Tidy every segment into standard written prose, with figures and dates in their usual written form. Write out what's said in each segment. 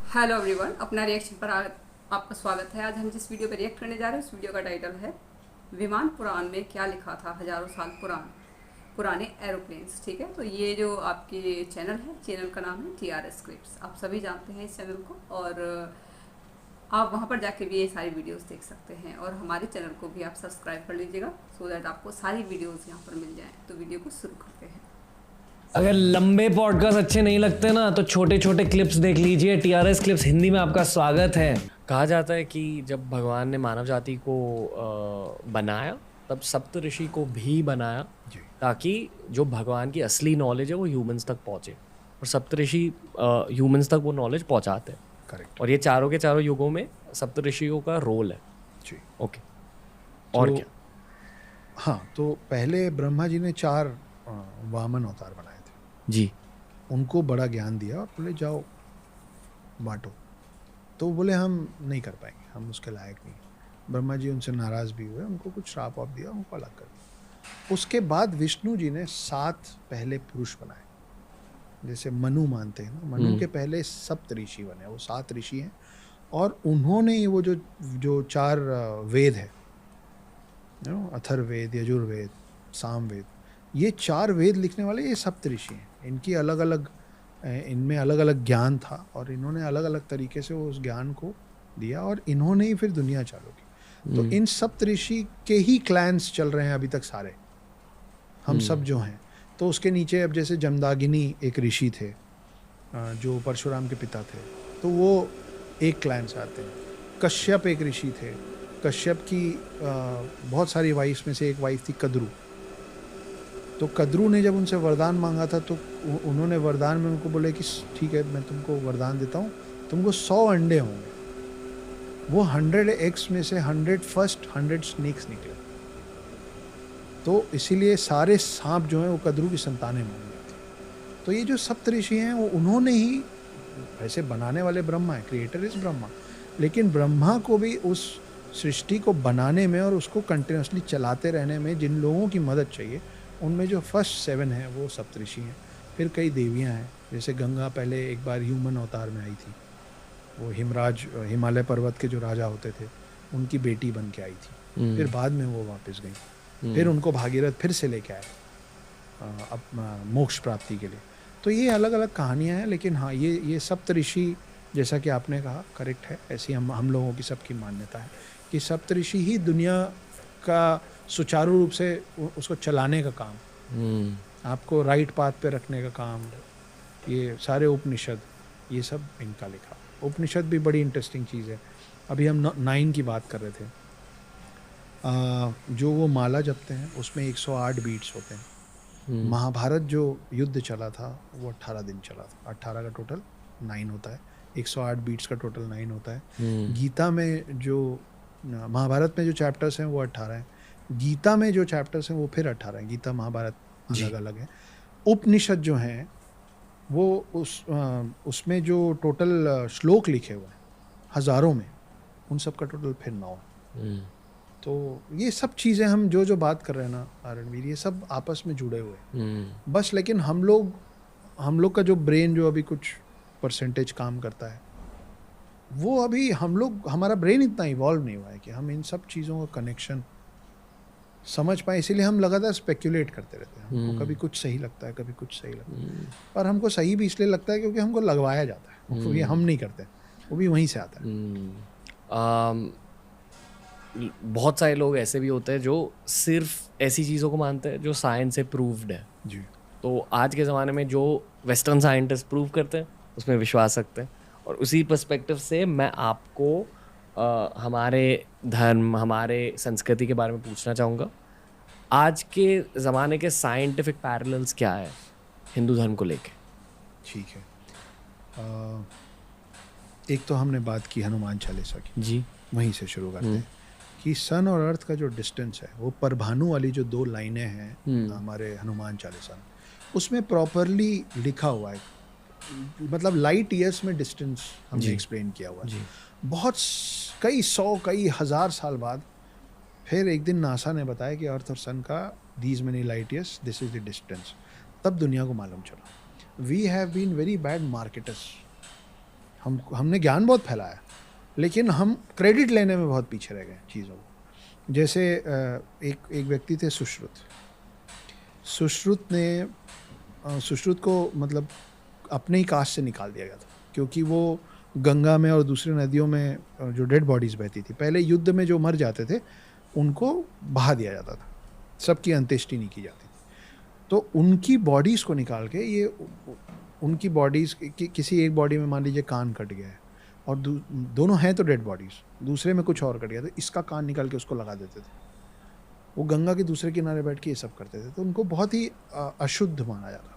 Hello everyone, अपना reaction पर आपका स्वागत है। आज हम जिस वीडियो पर रिएक्ट करने जा रहे हैं उस वीडियो का टाइटल है विमान पुराण में क्या लिखा था हजारों साल पुराने एरोप्लेन्स। ठीक है, तो ये जो आपकी चैनल है, चैनल का नाम है TRS स्क्रिप्ट्स। आप सभी जानते हैं इस चैनल को, और आप वहाँ पर जाके भी ये सारी वीडियोस देख सकते हैं, और हमारे चैनल को भी आप सब्सक्राइब कर लीजिएगा सो दैट आपको सारी वीडियोस यहाँ पर मिल जाएँ। तो वीडियो को शुरू करते हैं। अगर लंबे पॉडकास्ट अच्छे नहीं लगते ना तो छोटे छोटे क्लिप्स देख लीजिए। TRS क्लिप्स हिंदी में आपका स्वागत है। कहा जाता है कि जब भगवान ने मानव जाति को बनाया तब सप्तऋषि को भी बनाया ताकि जो भगवान की असली नॉलेज है वो ह्यूमंस तक पहुंचे, और सप्तऋषि ह्यूमंस तक वो नॉलेज पहुंचाते हैं। करेक्ट। और ये चारों के चारों युगों में सप्तऋषियों का रोल है जी। ओके। और क्या? हाँ, तो पहले ब्रह्मा जी ने 4 वामन अवतार बनाए थे। जी। उनको बड़ा ज्ञान दिया और बोले जाओ बांटो। तो वो बोले हम नहीं कर पाएंगे, हम उसके लायक नहीं। ब्रह्मा जी उनसे नाराज़ भी हुए, उनको कुछ श्राप वाप दिया, उनको अलग कर दिया। उसके बाद विष्णु जी ने 7 पहले पुरुष बनाए, जैसे मनु मानते हैं ना, मनु के पहले सप्त ऋषि बने, वो 7 ऋषि हैं। और उन्होंने वो जो 4 वेद है, अथर्ववेद, यजुर्वेद, सामवेद, ये 4 वेद लिखने वाले ये सप्त ऋषि हैं। इनकी अलग अलग इनमें अलग अलग ज्ञान था, और इन्होंने अलग अलग तरीके से उस ज्ञान को दिया, और इन्होंने ही फिर दुनिया चालू की। तो इन सप्त ऋषि के ही क्लैंस चल रहे हैं अभी तक सारे, हम सब जो हैं। तो उसके नीचे अब जैसे जमदागिनी एक ऋषि थे जो परशुराम के पिता थे, तो वो एक क्लैन से आते हैं। कश्यप एक ऋषि थे, कश्यप की बहुत सारी वाइफ्स में से एक वाइफ थी कद्रू। तो कद्रू ने जब उनसे वरदान मांगा था तो उन्होंने वरदान में उनको बोले कि ठीक है, मैं तुमको वरदान देता हूँ, तुमको 100 अंडे होंगे। वो 100 एग्स में से 100 फर्स्ट 100 स्नेक्स निकले। तो इसीलिए सारे सांप जो हैं वो कद्रू की संतानें मानी जाती हैं। तो ये जो सप्तऋषि हैं वो उन्होंने ही, ऐसे बनाने वाले ब्रह्मा है, क्रिएटर इज ब्रह्मा, लेकिन ब्रह्मा को भी उस सृष्टि को बनाने में और उसको कंटिन्यूसली चलाते रहने में जिन लोगों की मदद चाहिए, उनमें जो फर्स्ट 7 हैं वो सप्तऋषि हैं। फिर कई देवियां हैं, जैसे गंगा पहले एक बार ह्यूमन अवतार में आई थी, वो हिमालय पर्वत के जो राजा होते थे उनकी बेटी बन के आई थी। फिर बाद में वो वापस गई, फिर उनको भागीरथ फिर से लेके आए अब मोक्ष प्राप्ति के लिए। तो ये अलग अलग कहानियाँ हैं, लेकिन हाँ, ये सप्तऋषि जैसा कि आपने कहा करेक्ट है। ऐसी हम लोगों की सबकी मान्यता है कि सप्तऋषि ही दुनिया का सुचारू रूप से उसको चलाने का काम, आपको राइट पाथ पे रखने का काम, ये सारे उपनिषद, ये सब इनका लिखा। उपनिषद भी बड़ी इंटरेस्टिंग चीज़ है। अभी हम 9 की बात कर रहे थे। जो वो माला जपते हैं उसमें 108 बीट्स होते हैं। महाभारत जो युद्ध चला था वो 18 दिन चला था। 18 का टोटल 9 होता है, 108 बीट्स का टोटल 9 होता है। गीता में जो महाभारत में जो चैप्टर्स हैं वो 18 हैं, गीता में जो चैप्टर्स हैं वो फिर 18 हैं। गीता महाभारत अलग अलग है। उपनिषद जो हैं वो उसमें जो टोटल श्लोक लिखे हुए हैं हज़ारों में, उन सब का टोटल फिर 9 है। तो ये सब चीज़ें हम जो बात कर रहे हैं ना रणवीर, ये सब आपस में जुड़े हुए हैं बस। लेकिन हम लोग का जो ब्रेन जो अभी कुछ परसेंटेज काम करता है, वो अभी हमारा ब्रेन इतना इवॉल्व नहीं हुआ है कि हम इन सब चीज़ों का कनेक्शन समझ पाए। इसीलिए हम लगातार स्पेक्युलेट करते रहते हैं। हमको कभी कुछ सही लगता है, कभी कुछ सही लगता है, और हमको सही भी इसलिए लगता है क्योंकि हमको लगवाया जाता है। वो ये हम नहीं करते, वो भी वहीं से आता है। बहुत सारे लोग ऐसे भी होते हैं जो सिर्फ ऐसी चीज़ों को मानते हैं जो साइंस से प्रूव्ड है। जी। तो आज के ज़माने में जो वेस्टर्न साइंटिस्ट प्रूव करते हैं उसमें विश्वास रखते हैं, और उसी पर्सपेक्टिव से मैं आपको हमारे धर्म, हमारे संस्कृति के बारे में पूछना चाहूँगा। आज के ज़माने के साइंटिफिक पैरेलल्स क्या है हिंदू धर्म को लेके? ठीक है। एक तो हमने बात की हनुमान चालीसा की, जी, वहीं से शुरू करते हैं कि सन और अर्थ का जो डिस्टेंस है, वो परभानु वाली जो 2 लाइनें हैं हमारे हनुमान चालीसा में, उसमें प्रॉपरली लिखा हुआ है। मतलब लाइट ईयर्स में डिस्टेंस हमने एक्सप्लेन किया हुआ है। बहुत कई 100 कई हज़ार साल बाद फिर एक दिन नासा ने बताया कि अर्थ और सन का these many light years, this is the distance. तब दुनिया को मालूम चला। We have been very bad marketers हमने ज्ञान बहुत फैलाया, लेकिन हम क्रेडिट लेने में बहुत पीछे रह गए चीज़ों को। जैसे एक व्यक्ति थे सुश्रुत को मतलब अपने ही कास्ट से निकाल दिया गया था, क्योंकि वो गंगा में और दूसरी नदियों में जो डेड बॉडीज़ बहती थी, पहले युद्ध में जो मर जाते थे उनको बहा दिया जाता था, सबकी अंत्येष्टि नहीं की जाती थी। तो उनकी बॉडीज़ को निकाल के ये उनकी बॉडीज़ किसी एक बॉडी में मान लीजिए कान कट गया है और दोनों हैं तो डेड बॉडीज़, दूसरे में कुछ और कट गया, तो इसका कान निकाल के उसको लगा देते थे। वो गंगा के दूसरे किनारे बैठ के ये सब करते थे, तो उनको बहुत ही अशुद्ध माना जाता था।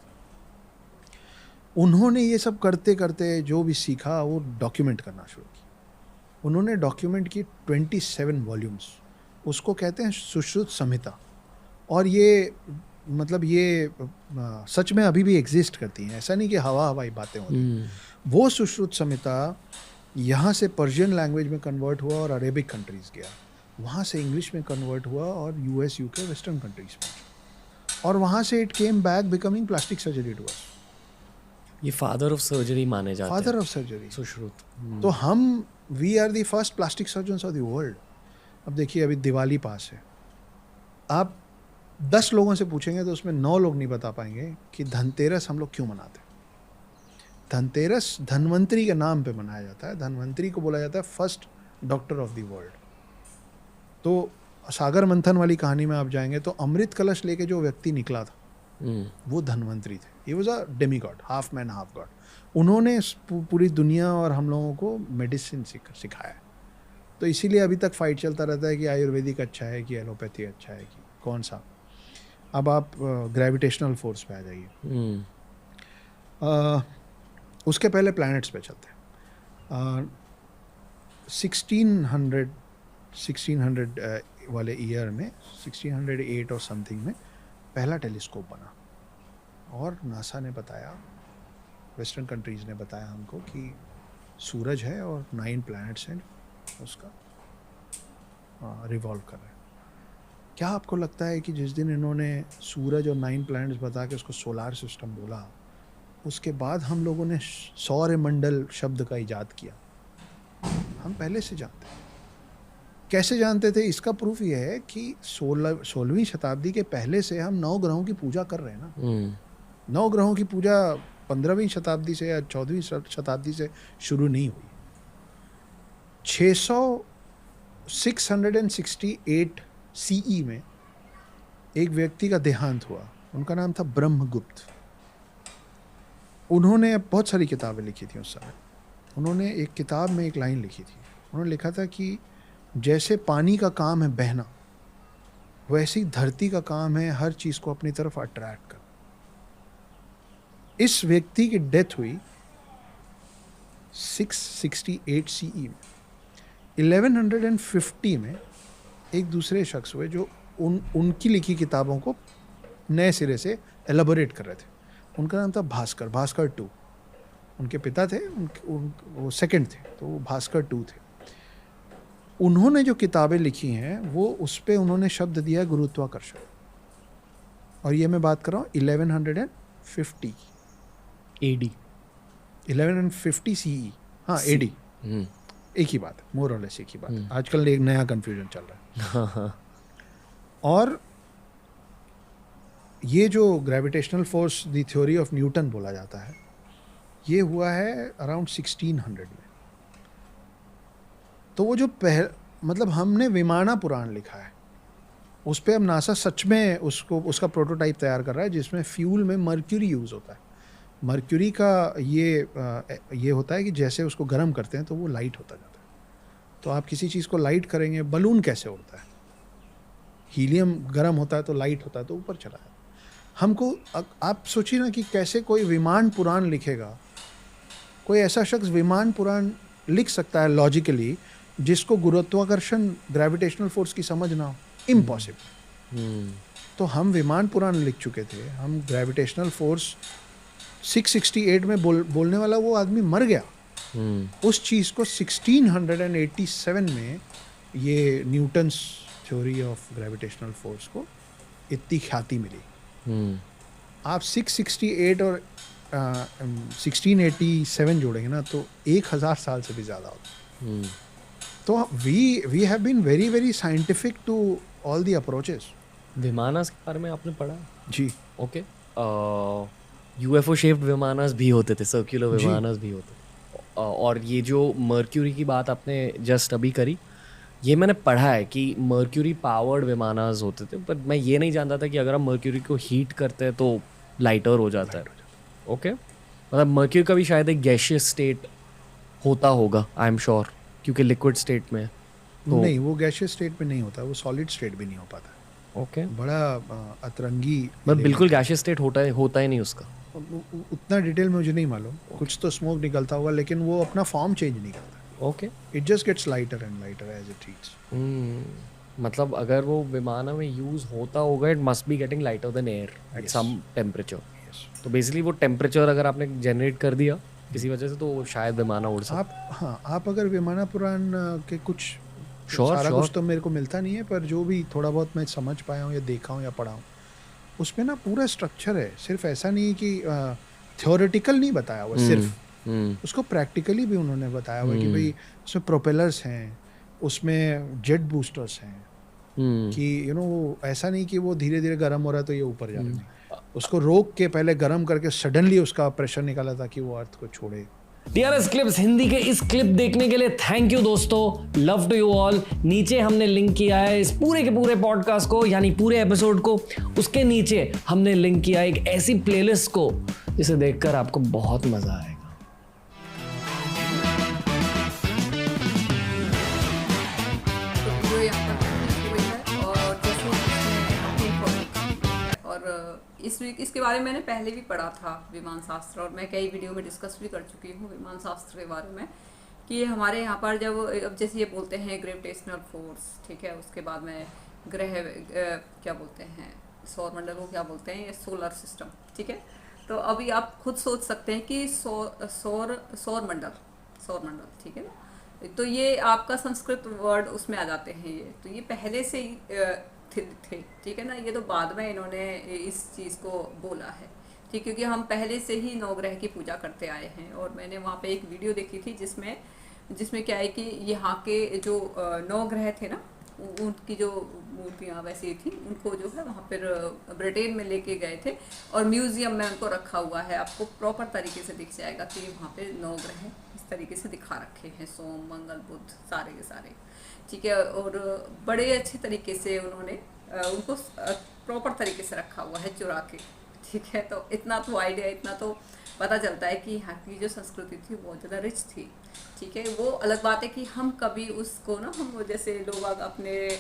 उन्होंने ये सब करते करते जो भी सीखा वो डॉक्यूमेंट करना शुरू किया। उन्होंने डॉक्यूमेंट की 27 वॉल्यूम्स, उसको कहते हैं सुश्रुत संहिता। और ये मतलब ये सच में अभी भी एग्जिस्ट करती हैं, ऐसा नहीं कि हवाई बातें होती। वो सुश्रुत संहिता यहाँ से पर्शियन लैंग्वेज में कन्वर्ट हुआ और अरेबिक कंट्रीज़ गया, वहाँ से इंग्लिश में कन्वर्ट हुआ और US UK वेस्टर्न कंट्रीज में, और वहाँ से it came back becoming plastic surgery to us. ये फादर ऑफ सर्जरी माने जाते हैं, फादर ऑफ सर्जरी सुश्रुत। तो we are the first plastic surgeons of the world. अब देखिए अभी दिवाली पास है, आप 10 लोगों से पूछेंगे तो उसमें 9 लोग नहीं बता पाएंगे कि धनतेरस हम लोग क्यों मनाते हैं। धनतेरस धनवंतरी के नाम पे मनाया जाता है। धनवंतरी को बोला जाता है first doctor of the world. तो सागर मंथन वाली कहानी में आप जाएंगे तो अमृत कलश लेके जो व्यक्ति निकला था वो धनवंतरी थे। He was a Demi God, half man half God. उन्होंने पूरी दुनिया और हम लोगों को मेडिसिन सिखाया। तो इसीलिए अभी तक फाइट चलता रहता है कि आयुर्वेदिक अच्छा है कि एलोपैथी अच्छा है कि कौन सा। अब आप ग्रेविटेशनल फोर्स पे आ जाइए। उसके पहले प्लैनेट्स पे चलते हैं। 1600 वाले ईयर में 1608 और समथिंग में पहला टेलीस्कोप बना, और नासा ने बताया, वेस्टर्न कंट्रीज़ ने बताया हमको कि सूरज है और 9 प्लैनेट्स हैं उसका रिवॉल्व कर रहे हैं। क्या आपको लगता है कि जिस दिन इन्होंने सूरज और 9 प्लैनेट्स बता के उसको सोलार सिस्टम बोला, उसके बाद हम लोगों ने सौरमंडल शब्द का इजाद किया? हम पहले से जानते हैं। कैसे जानते थे? इसका प्रूफ ये है कि 16वीं शताब्दी के पहले से हम 9 ग्रहों की पूजा कर रहे हैं ना। 9 ग्रहों की पूजा 15वीं शताब्दी से या 14वीं शताब्दी से शुरू नहीं हुई। 668 CE में एक व्यक्ति का देहांत हुआ, उनका नाम था ब्रह्मगुप्त। उन्होंने बहुत सारी किताबें लिखी थी उस समय। उन्होंने एक किताब में एक लाइन लिखी थी, उन्होंने लिखा था कि जैसे पानी का काम है बहना, वैसे ही धरती का काम है हर चीज़ को अपनी तरफ अट्रैक्ट करना। इस व्यक्ति की डेथ हुई 668 CE में। 1150 में एक दूसरे शख्स हुए जो उनकी लिखी किताबों को नए सिरे से एलाबोरेट कर रहे थे। उनका नाम था भास्कर 2। उनके पिता थे, वो सेकंड थे, तो वो भास्कर 2 थे। उन्होंने जो किताबें लिखी हैं वो उस पर उन्होंने शब्द दिया गुरुत्वाकर्षण। और ये मैं बात कर रहा हूँ 1150 AD 1150 CE। हाँ AD एक ही बात है, मोर और लेस एक ही बात है। आजकल एक नया कंफ्यूजन चल रहा है। और ये जो gravitational force the theory of Newton बोला जाता है, ये हुआ है अराउंड 1600 में। तो वो जो मतलब हमने विमाना पुराण लिखा है, उस पर अब नासा सच में उसका प्रोटोटाइप तैयार कर रहा है, जिसमें फ्यूल में मर्क्यूरी यूज़ होता है। मर्क्यूरी का ये होता है कि जैसे उसको गर्म करते हैं तो वो लाइट होता जाता है। तो आप किसी चीज़ को लाइट करेंगे, बलून कैसे उड़ता है? हीलियम गर्म होता है तो लाइट होता है तो ऊपर चला है। हमको आप सोचिए ना कि कैसे कोई विमान पुराण लिखेगा, कोई ऐसा शख्स विमान पुराण लिख सकता है लॉजिकली जिसको गुरुत्वाकर्षण ग्रेविटेशनल फोर्स की समझ ना हो। इम्पॉसिबल। तो हम विमान पुराण लिख चुके थे, हम ग्रेविटेशनल फोर्स 668 में बोलने वाला वो आदमी मर गया। उस चीज़ को 1687 में ये Newton's theory of gravitational force को इतनी ख्याति मिली। आप 668 और 1687 जोड़ेंगे ना तो 1000 साल से भी ज़्यादा होता है। तो we have been very very scientific to all the approaches. विमानस के बारे में आपने पढ़ा? जी ओके। यूएफओ शेप्ड विमानस भी होते थे, सर्कुलर जी। विमानस भी होते थे। और ये जो मर्क्यूरी की बात आपने जस्ट अभी करी, ये मैंने पढ़ा है कि मर्क्यूरी पावर्ड विमानस होते थे, पर मैं ये नहीं जानता था कि अगर हम मर्क्यूरी को हीट करते हैं तो लाइटर हो जाता है। ओके, मतलब मर्क्यूरी का भी शायद एक गैशियस स्टेट होता होगा, आई एम श्योर, क्योंकि लिक्विड स्टेट में है। तो नहीं, वो गैशियस स्टेट में नहीं होता, वो सॉलिड स्टेट भी नहीं हो पाता। ओके, बड़ा अतरंगी मतलब बिल्कुल गैशियस स्टेट होता ही नहीं उसका। उतना डिटेल में मुझे नहीं मालूम। कुछ तो स्मोक निकलता होगा, लेकिन वो अपना फॉर्म चेंज नहीं करता। Okay, it just gets lighter and lighter as it heats. मतलब अगर वो विमान में यूज होता होगा, it must be getting lighter than air at some temperature. तो बेसिकली वो टेम्परेचर अगर आपने जनरेट कर दिया किसी वजह से, तो शायद विमान उड़ सकता। आप अगर विमाना पुराण के कुछ सारा कुछ तो मेरे को मिलता नहीं है, पर जो भी थोड़ा बहुत मैं समझ पाया हूँ या देखा हूँ या पढ़ा हूँ, उसमें ना पूरा स्ट्रक्चर है। सिर्फ ऐसा नहीं कि थ्योरेटिकल नहीं बताया हुआ सिर्फ, उसको प्रैक्टिकली भी उन्होंने बताया हुआ कि भाई उसमें प्रोपेलर्स हैं, उसमें जेट बूस्टर्स हैं, कि यू नो ऐसा नहीं कि वो धीरे धीरे गर्म हो रहा है तो ये ऊपर जा रहा है। उसको रोक के पहले गर्म करके सडनली उसका प्रेशर निकाला ताकि वो अर्थ को छोड़े। टीआरएस क्लिप्स हिंदी के इस क्लिप देखने के लिए थैंक यू दोस्तों, लव टू यू ऑल। नीचे हमने लिंक किया है इस पूरे के पूरे पॉडकास्ट को, यानी पूरे एपिसोड को, उसके नीचे हमने लिंक किया एक ऐसी प्लेलिस्ट को जिसे देखकर आपको बहुत मजा आएगा। इस वीक इसके बारे में मैंने पहले भी पढ़ा था, विमान शास्त्र, और मैं कई वीडियो में डिस्कस भी कर चुकी हूँ विमान शास्त्र के बारे में, कि हमारे यहाँ पर जब अब जैसे ये बोलते हैं ग्रेविटेशनल फोर्स, ठीक है, उसके बाद में ग्रह क्या बोलते हैं, सौरमंडल को क्या बोलते हैं, ये सोलर सिस्टम, ठीक है। तो अभी आप खुद सोच सकते हैं कि सौरमंडल, ठीक है ना, तो ये आपका संस्कृत वर्ड उसमें आ जाते हैं। ये तो ये पहले से ही थे, ठीक है ना, ये तो बाद में इन्होंने इस चीज़ को बोला है, ठीक, क्योंकि हम पहले से ही नवग्रह की पूजा करते आए हैं। और मैंने वहाँ पे एक वीडियो देखी थी जिसमें क्या है कि यहाँ के जो नवग्रह थे ना, उनकी जो मूर्तियाँ वैसी थी, उनको जो है वहाँ पर ब्रिटेन में लेके गए थे और म्यूजियम में उनको रखा हुआ है। आपको प्रॉपर तरीके से दिख जाएगा कि वहाँ पे नवग्रह इस तरीके से दिखा रखे हैं, सोम मंगल बुध सारे के सारे, ठीक है। और बड़े अच्छे तरीके से उन्होंने उनको प्रॉपर तरीके से रखा हुआ है चुरा के, ठीक है। तो इतना तो आइडिया, इतना तो पता चलता है कि यहाँ की जो संस्कृति थी बहुत ज़्यादा रिच थी, ठीक है। वो अलग बात है कि हम कभी उसको ना, हम जैसे लोग अपने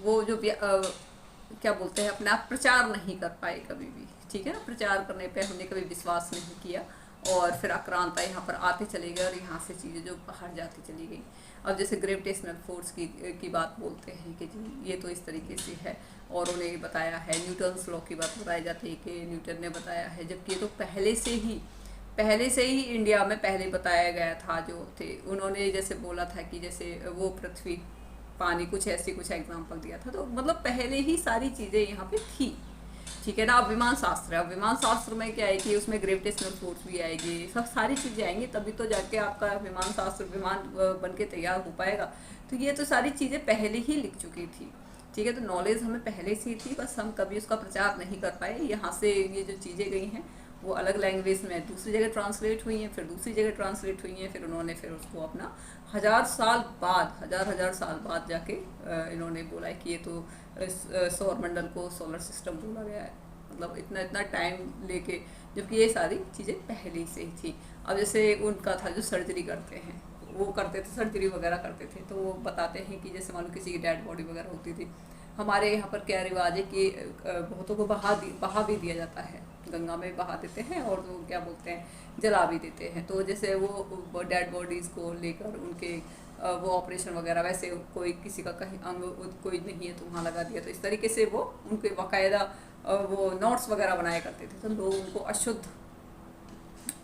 वो जो क्या बोलते हैं, अपना प्रचार नहीं कर पाए कभी भी, ठीक है ना। प्रचार करने पे हमने कभी विश्वास नहीं किया और फिर आक्रांता यहाँ पर आते चले गए और यहाँ से चीज़ें जो बाहर जाती चली गई। अब जैसे ग्रेविटेशनल फोर्स की बात बोलते हैं कि जी ये तो इस तरीके से है, और उन्हें बताया है, न्यूटन्स लॉ की बात बताई जाती है कि न्यूटन ने बताया है, जबकि ये तो पहले से ही इंडिया में पहले बताया गया था। जो थे उन्होंने जैसे बोला था कि जैसे वो पृथ्वी पानी कुछ एग्जाम्पल दिया था, तो मतलब पहले ही सारी चीज़ें यहाँ पे थी, ठीक है ना। अब विमान शास्त्र में क्या है कि उसमें ग्रेविटेशनल फोर्स भी आएगी, सब सारी चीज़ें आएंगी, तभी तो जाके आपका विमान बन के तैयार हो पाएगा। तो ये तो सारी चीज़ें पहले ही लिख चुकी थी, ठीक है। तो नॉलेज हमें पहले से ही थी, बस हम कभी उसका प्रचार नहीं कर पाए। यहाँ से ये जो चीज़ें गई हैं वो अलग लैंग्वेज में दूसरी जगह ट्रांसलेट हुई हैं, फिर दूसरी जगह ट्रांसलेट हुई हैं, फिर उन्होंने फिर उसको अपना हजार साल बाद जाके इन्होंने बोला है कि ये तो सौरमंडल को सोलर सिस्टम बोला गया है। मतलब इतना टाइम लेके, जबकि ये सारी चीज़ें पहले से ही थी। अब जैसे उनका था जो सर्जरी करते हैं, वो करते थे, सर्जरी वगैरह करते थे, तो वो बताते हैं कि जैसे मान लो किसी की डेड बॉडी वगैरह होती थी, हमारे यहाँ पर क्या रिवाज है कि बहुतों को बहा भी दिया जाता है, गंगा में बहा देते हैं और वो क्या बोलते हैं जला भी देते हैं। तो जैसे वो डेड बॉडीज़ को लेकर उनके वो ऑपरेशन वगैरह, वैसे कोई किसी का कहीं अंग कोई नहीं है तो वहाँ लगा दिया, तो इस तरीके से वो उनके बाकायदा वो नोट्स वगैरह बनाया करते थे। तो लोग उनको अशुद्ध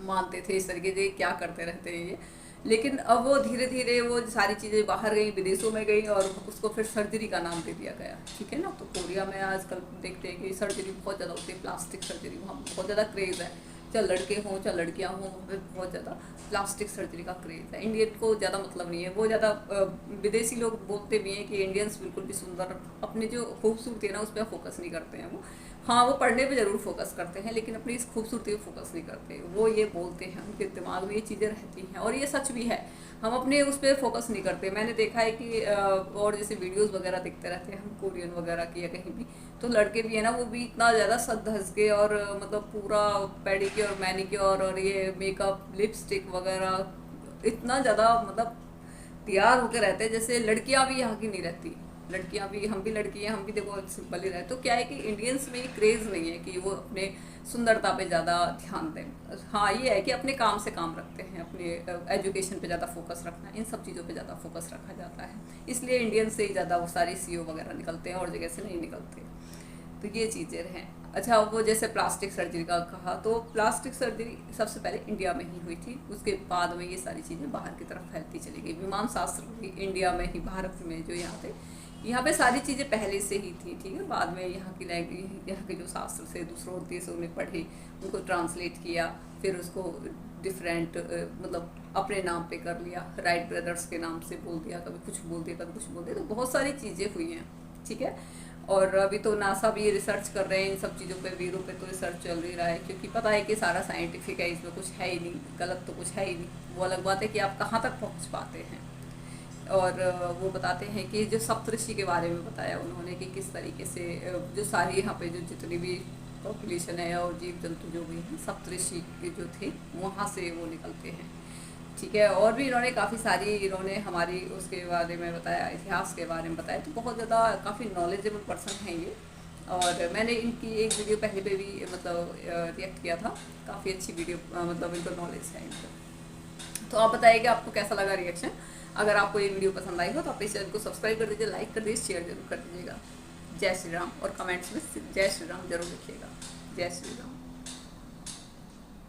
मानते थे, इस तरीके से क्या करते रहते हैं ये। लेकिन अब वो धीरे धीरे वो सारी चीज़ें बाहर गई, विदेशों में गई, और उसको फिर सर्जरी का नाम दे दिया गया, ठीक है ना। तो कोरिया में आजकल देखते हैं कि सर्जरी बहुत ज़्यादा होती है, प्लास्टिक सर्जरी, वहाँ बहुत ज़्यादा क्रेज़ है, चाहे लड़के हों चाहे लड़कियां हों, वहाँ पे बहुत ज़्यादा प्लास्टिक सर्जरी का क्रेज़ है। इंडियन को ज़्यादा मतलब नहीं है, वो ज़्यादा विदेशी लोग बोलते भी हैं कि इंडियंस बिल्कुल भी सुंदर, अपनी जो खूबसूरती है ना उस पर फोकस नहीं करते हैं वो। हाँ, वो पढ़ने पे ज़रूर फोकस करते हैं लेकिन अपनी इस खूबसूरती पे फोकस नहीं करते। वो ये बोलते हैं, उनके दिमाग में ये चीज़ें रहती हैं और ये सच भी है। हम अपने उस पर फोकस नहीं करते। मैंने देखा है कि और जैसे वीडियोस वगैरह देखते रहते हैं हम कोरियन वगैरह की या कहीं भी, तो लड़के भी है ना वो भी इतना ज़्यादा सज धज के और मतलब पूरा पेडिक्योर मैनिक्योर और ये मेकअप लिपस्टिक वगैरह इतना ज़्यादा मतलब तैयार होकर रहते हैं जैसे लड़कियां भी यहाँ की नहीं रहती। लड़कियां भी, हम भी लड़की हैं, हम भी देखो सिंपल ही रहते। तो क्या है कि इंडियंस में क्रेज़ नहीं है कि वो अपने सुंदरता पे ज़्यादा ध्यान दें। हाँ, ये है कि अपने काम से काम रखते हैं, अपने एजुकेशन पे ज़्यादा फोकस रखना, इन सब चीज़ों पे ज़्यादा फोकस रखा जाता है। इसलिए इंडियन से ही ज़्यादा वो सारे CEO वगैरह निकलते हैं और जगह से नहीं निकलते। तो ये चीज़ें हैं। अच्छा, वो जैसे प्लास्टिक सर्जरी का कहा, तो प्लास्टिक सर्जरी सबसे पहले इंडिया में ही हुई थी, उसके बाद में ये सारी चीज़ें बाहर की तरफ फैलती चली गई। विमान शास्त्र भी इंडिया में ही, भारत में जो यहाँ पे सारी चीज़ें पहले से ही थी, ठीक है। बाद में यहाँ की लैंग्वेज, यहाँ के जो शास्त्र से दूसरों देशों ने पढ़े, उनको ट्रांसलेट किया, फिर उसको डिफरेंट मतलब अपने नाम पे कर लिया, राइट ब्रदर्स के नाम से बोल दिया, कभी कुछ बोल दिया, कभी कुछ बोल दिया। तो बहुत सारी चीज़ें हुई हैं, ठीक है। और अभी तो नासा भी रिसर्च कर रहे हैं इन सब चीज़ों पे, वीरों पे तो रिसर्च चल ही रहा है, क्योंकि पता है कि सारा साइंटिफिक है, इसमें कुछ है ही नहीं, गलत तो कुछ है ही नहीं। वो अलग बात है कि आप कहाँ तक पहुँच पाते हैं। और वो बताते हैं कि जो सप्तऋषि के बारे में बताया उन्होंने कि किस तरीके से जो सारी यहाँ पे जो जितनी भी पॉपुलेशन है और जीव जंतु जो भी हैं, सप्तऋषि के जो थे वहाँ से वो निकलते हैं, ठीक है। और भी इन्होंने काफ़ी सारी हमारी उसके बारे में बताया, इतिहास के बारे में बताया। तो बहुत ज़्यादा काफ़ी नॉलेजेबल पर्सन हैं ये। और मैंने इनकी एक वीडियो पहले पे भी मतलब रिएक्ट किया था, काफ़ी अच्छी वीडियो, मतलब इनको नॉलेज है इनको। तो आप बताइए कि आपको कैसा लगा रिएक्शन। अगर आपको ये वीडियो पसंद आई हो तो आप इस चैनल को सब्सक्राइब कर दीजिए, लाइक कर दीजिए, शेयर जरूर कर दीजिएगा। जय श्री राम, और कमेंट्स में जय श्री राम जरूर लिखिएगा। जय श्री राम।